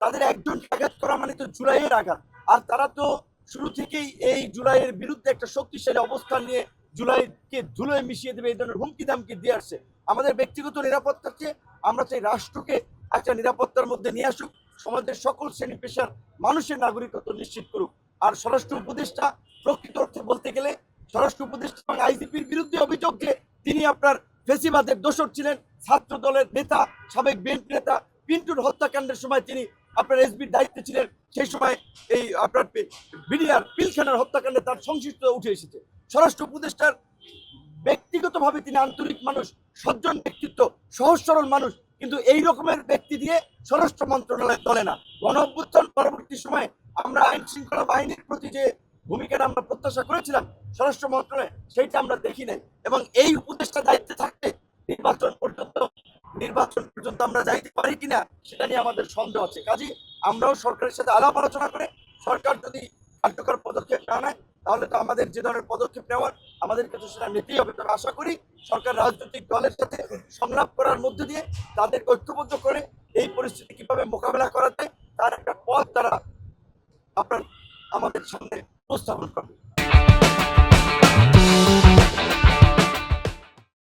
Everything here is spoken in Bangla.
তাদের একজনকে আঘাত করা মানে তো জুলাইয়ের আঘাত। আর তারা তো শুরু থেকেই এই জুলাইয়ের বিরুদ্ধে একটা শক্তিশালী অবস্থান নিয়ে জুলাইকে ধুলোয় মিশিয়ে দেবে এই ধরনের হুমকি দামকি দিয়ে আসছে। আমাদের ব্যক্তিগত নিরাপত্তার চেয়ে আমরা চাই রাষ্ট্রকে একটা নিরাপত্তার মধ্যে নিয়ে আসুক, সমাজের সকল শ্রেণী পেশার মানুষের নাগরিকত্ব নিশ্চিত করুক। আর স্বরাষ্ট্র উপদেষ্টা প্রকৃত অর্থে বলতে গেলে স্বরাষ্ট্র উপদেষ্টা এবং আইজিপির বিরুদ্ধে অভিযোগ যে তিনি আপনার ফেসিবাদের দোসর ছিলেন, ছাত্র দলের নেতা, সাবেক বিএনপি নেতা পিন্টুর হত্যাকাণ্ডের সময় তিনি আপনার এসবির দায়িত্বে ছিলেন, সেই সময় এই আপনার বিডিআর পিলখানার হত্যাকাণ্ডে তার সংশ্লিষ্টতা উঠে এসেছে। স্বরাষ্ট্র উপদেষ্টার ব্যক্তিগতভাবে তিনি আন্তরিক মানুষ, সজ্জন ব্যক্তিত্ব, সহজ সরল মানুষ, কিন্তু এই রকমের ব্যক্তি দিয়ে স্বরাষ্ট্র মন্ত্রণালয় চলে না। গণ অভ্যুত্থান পরবর্তী সময়ে আমরা আইন শৃঙ্খলা বাহিনীর প্রতি যে ভূমিকাটা আমরা প্রত্যাশা করেছিলাম স্বরাষ্ট্র মন্ত্রণালয়ে, সেইটা আমরা দেখি নাই। এবং এই উপদেষ্টা দায়িত্বে থাকতে নির্বাচন পর্যন্ত আমরা যাইতে পারি কিনা সেটা নিয়ে আমাদের সন্দেহ আছে। কাজেই আমরাও সরকারের সাথে আলাপ আলোচনা করে সরকার যদি কার্যকর পদক্ষেপ না নেয় তাহলে তো আমাদের যে ধরনের পদক্ষেপ নেওয়ার আমাদের কাছে সেটা নিতেই হবে। তবে আশা করি সরকার রাজনৈতিক দলের সাথে সংলাপ করার মধ্যে দিয়ে তাদেরকে ঐক্যবদ্ধ করে এই পরিস্থিতি কিভাবে মোকাবেলা করা যায় তার একটা পথ তারা আপনার আমাদের সামনে উপস্থাপন করবে।